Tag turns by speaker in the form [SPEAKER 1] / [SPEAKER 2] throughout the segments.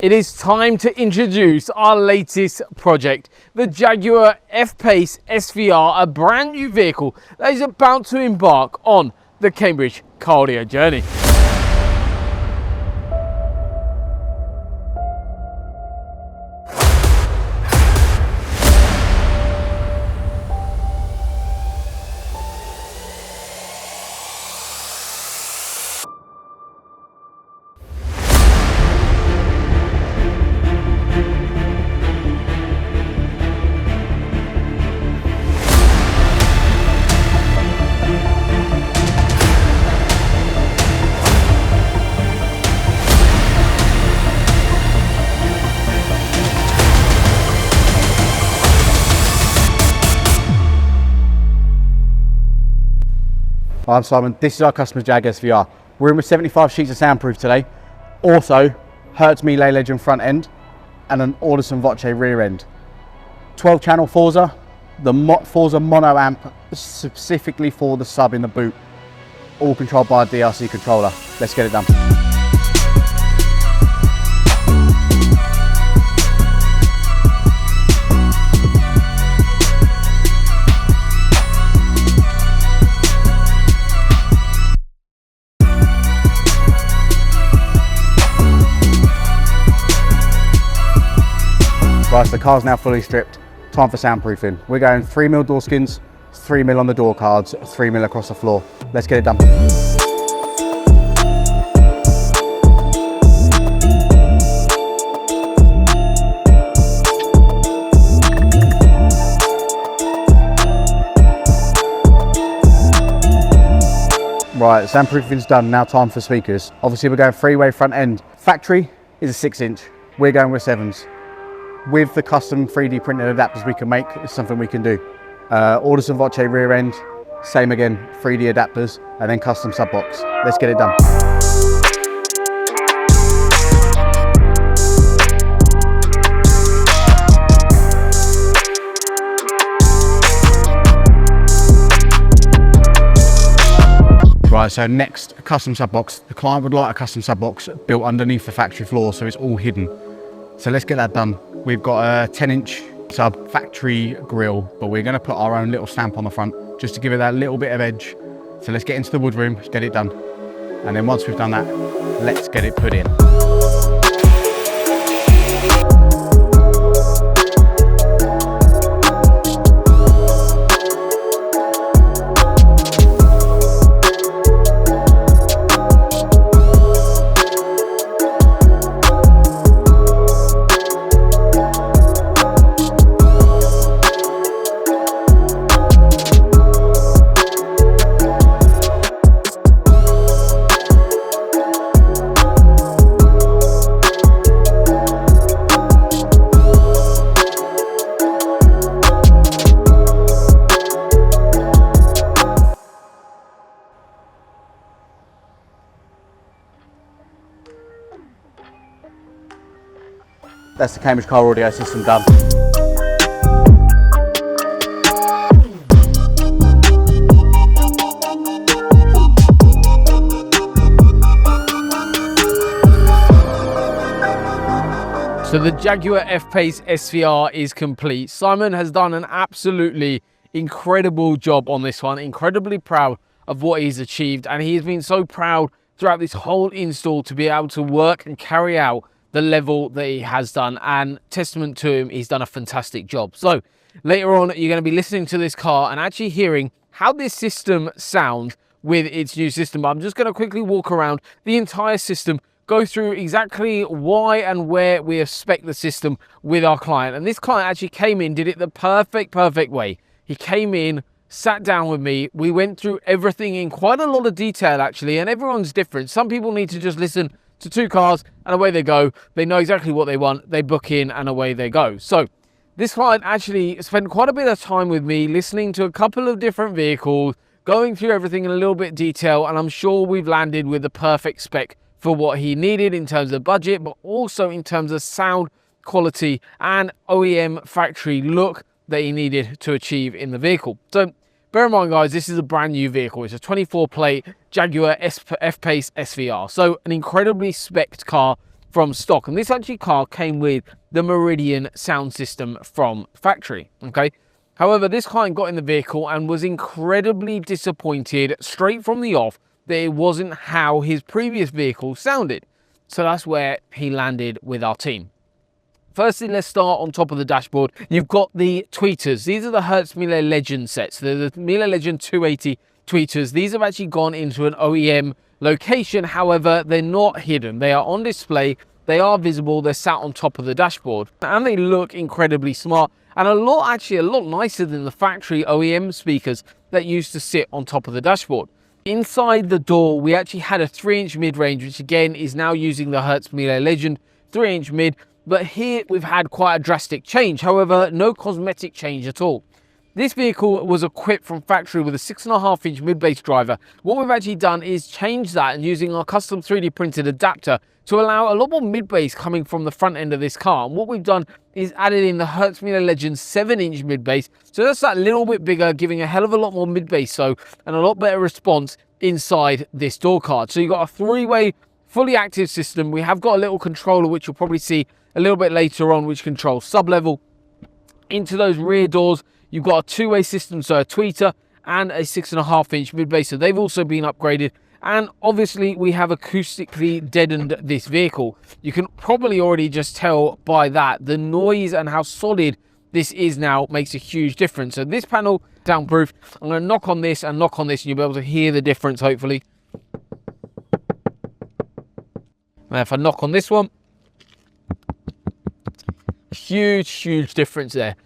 [SPEAKER 1] It is time to introduce our latest project, the Jaguar F-Pace SVR, a brand new vehicle that is about to embark on the Cambridge car audio journey.
[SPEAKER 2] I'm Simon, this is our customer Jaguar SVR. We're in with 75 sheets of soundproof today. Also, Hertz Melee Legend front end and an Audison Voce rear end. 12 channel Forza, the Forza mono amp specifically for the sub in the boot. All controlled by a DRC controller. Let's get it done. Right, so the car's now fully stripped. Time for soundproofing. We're going 3mm door skins, 3mm on the door cards, 3mm across the floor. Let's get it done. Right, soundproofing's done. Now time for speakers. Obviously we're going three-way front end. Factory is a 6-inch. We're going with 7s. With the custom 3D printed adapters we can make, it's something we can do. Audison Voce rear end, same again, 3D adapters, and then custom sub box. Let's get it done. Right, so next, a custom sub box. The client would like a custom sub box built underneath the factory floor, so it's all hidden. So let's get that done. We've got a 10-inch sub factory grille, but we're going to put our own little stamp on the front just to give it that little bit of edge. So let's get into the wood room, get it done. And then once we've done that, let's get it put in. That's the Cambridge car audio system done.
[SPEAKER 1] So the Jaguar F-Pace SVR is complete. Simon has done an absolutely incredible job on this one. Incredibly proud of what he's achieved, and he has been so proud throughout this whole install to be able to work and carry out the level that he has done, and testament to him, he's done a fantastic job. So later on you're going to be listening to this car and actually hearing how this system sounds with its new system. But I'm just going to quickly walk around the entire system, go through exactly why and where we have spec'd the system with our client. And this client actually came in, did it the perfect way. He came in, sat down with me, we went through everything in quite a lot of detail actually, and everyone's different. Some people need to just listen to two cars and away they go. They know exactly what they want, they book in and away they go. So this client actually spent quite a bit of time with me listening to a couple of different vehicles, going through everything in a little bit of detail, and I'm sure we've landed with the perfect spec for what he needed in terms of budget, but also in terms of sound quality and OEM factory look that he needed to achieve in the vehicle. So bear in mind, guys, this is a brand new vehicle. It's a 24 plate Jaguar F-Pace SVR. So an incredibly spec'd car from stock. And this actually car came with the Meridian sound system from factory, okay? However, this client got in the vehicle and was incredibly disappointed straight from the off that it wasn't how his previous vehicle sounded. So that's where he landed with our team. Firstly, let's start on top of the dashboard. You've got the tweeters. These are the Hertz Miele Legend sets. They're the Miele Legend 280 tweeters. These have actually gone into an OEM location. However, they're not hidden. They are on display. They are visible. They're sat on top of the dashboard. And they look incredibly smart and a lot nicer than the factory OEM speakers that used to sit on top of the dashboard. Inside the door, we actually had a 3-inch mid-range, which again is now using the Hertz Miele Legend 3-inch mid. But here we've had quite a drastic change. However, no cosmetic change at all. This vehicle was equipped from factory with a 6.5-inch mid-bass driver. What we've actually done is change that and using our custom 3D printed adapter to allow a lot more mid-bass coming from the front end of this car. And what we've done is added in the Hertz Miele Legend 7-inch mid-bass. So that's that little bit bigger, giving a hell of a lot more mid-bass and a lot better response inside this door card. So you've got a 3-way fully active system. We have got a little controller, which you'll probably see a little bit later on, which controls sub-level. Into those rear doors, you've got a 2-way system, so a tweeter and a 6.5-inch mid-bass. So they've also been upgraded. And obviously we have acoustically deadened this vehicle. You can probably already just tell by that the noise and how solid this is now makes a huge difference. So this panel soundproof. I'm going to knock on this and knock on this and you'll be able to hear the difference hopefully. Now if I knock on this one, huge difference there.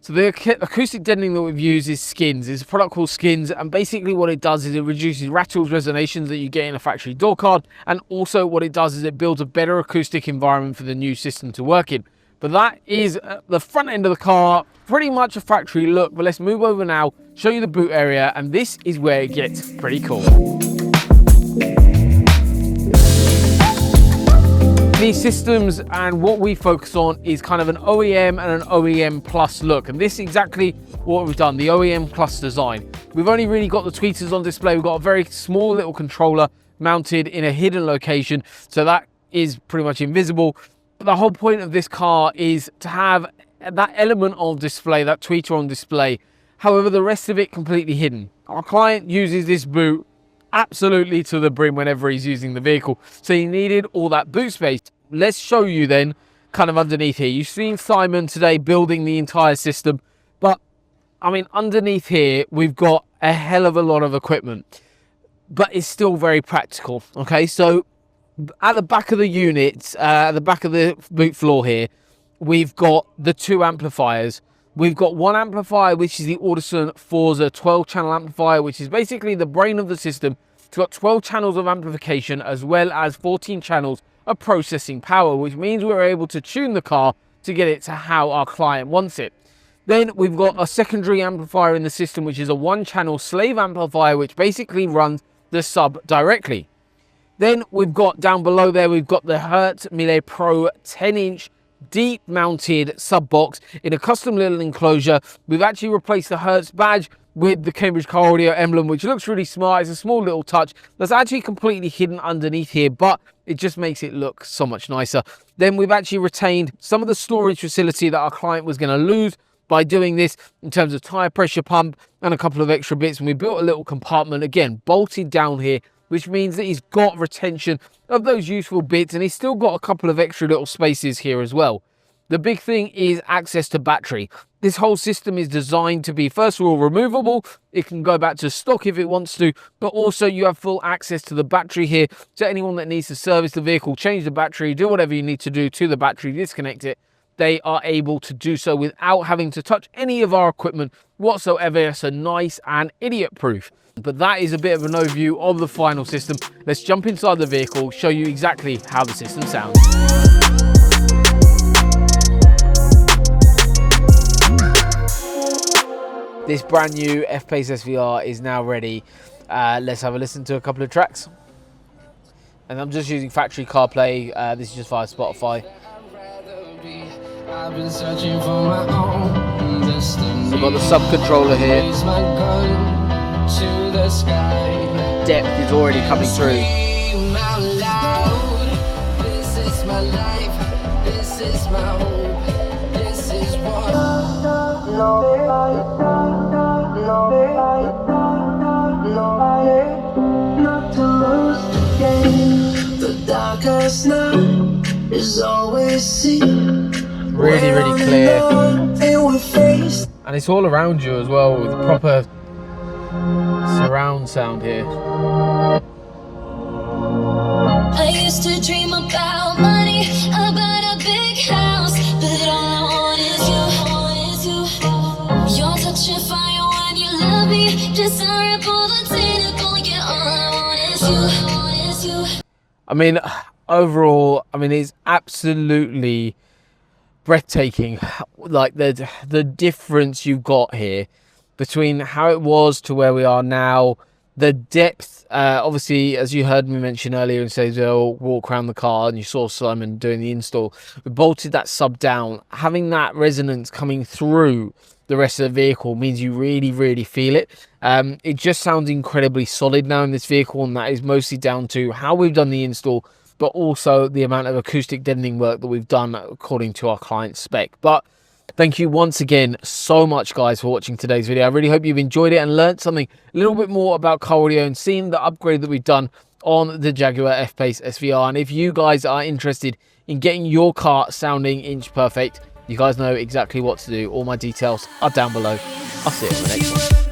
[SPEAKER 1] So the acoustic deadening that we've used is Skins. It's a product called Skins, and basically what it does is it reduces rattles, resonations that you get in a factory door card, and also what it does is it builds a better acoustic environment for the new system to work in. But that is the front end of the car, pretty much a factory look. But let's move over now, show you the boot area, and this is where it gets pretty cool. These systems and what we focus on is kind of an OEM and an OEM plus look, and this is exactly what we've done, the OEM plus design. We've only really got the tweeters on display. We've got a very small little controller mounted in a hidden location, so that is pretty much invisible. But the whole point of this car is to have that element of display, that tweeter on display. However, the rest of it completely hidden. Our client uses this boot absolutely to the brim whenever he's using the vehicle, so he needed all that boot space. Let's show you then kind of underneath here. You've seen Simon today building the entire system, but I mean underneath here we've got a hell of a lot of equipment, but it's still very practical. Okay, so at the back of the unit, at the back of the boot floor here, we've got the 2 amplifiers. We've got one amplifier, which is the Audison Forza 12-channel amplifier, which is basically the brain of the system. It's got 12 channels of amplification as well as 14 channels of processing power, which means we're able to tune the car to get it to how our client wants it. Then we've got a secondary amplifier in the system, which is a 1-channel slave amplifier, which basically runs the sub directly. Then we've got down below there, we've got the Hertz Miele Pro 10-inch deep mounted sub box in a custom little enclosure. We've actually replaced the Hertz badge with the Cambridge Car Audio emblem, which looks really smart. It's a small little touch that's actually completely hidden underneath here, but it just makes it look so much nicer. Then we've actually retained some of the storage facility that our client was going to lose by doing this in terms of tire pressure pump and a couple of extra bits, and we built a little compartment again bolted down here, which means that he's got retention of those useful bits, and he's still got a couple of extra little spaces here as well. The big thing is access to battery. This whole system is designed to be, first of all, removable. It can go back to stock if it wants to, but also you have full access to the battery here. So anyone that needs to service the vehicle, change the battery, do whatever you need to do to the battery, disconnect it, they are able to do so without having to touch any of our equipment whatsoever. So nice and idiot-proof. But that is a bit of an overview of the final system. Let's jump inside the vehicle, show you exactly how the system sounds. This brand new F-Pace SVR is now ready. Let's have a listen to a couple of tracks. And I'm just using factory CarPlay. This is just via Spotify. I've been searching for my own destiny. So I've got the sub controller here. Depth is already coming through.
[SPEAKER 3] life, this is my hope, this is what. Not to lose the game. The darkest night is always seen.
[SPEAKER 1] Really, really clear. And it's all around you as well with proper surround sound here.
[SPEAKER 4] I used to dream about money, about a big house, but all I want is you. Your touch of fire when you love me, desirable, attainable, yeah, all I want is you.
[SPEAKER 1] I mean, overall, I mean, it's absolutely breathtaking, like the difference you've got here between how it was to where we are now, the depth. Obviously, as you heard me mention earlier, and say they'll walk around the car and you saw Simon doing the install, we bolted that sub down. Having that resonance coming through the rest of the vehicle means you really feel it. It just sounds incredibly solid now in this vehicle, and that is mostly down to how we've done the install, but also the amount of acoustic deadening work that we've done according to our client's spec. But thank you once again so much, guys, for watching today's video. I really hope you've enjoyed it and learned something a little bit more about car audio and seen the upgrade that we've done on the Jaguar F-Pace SVR. And if you guys are interested in getting your car sounding inch perfect, you guys know exactly what to do. All my details are down below. I'll see you in the next one.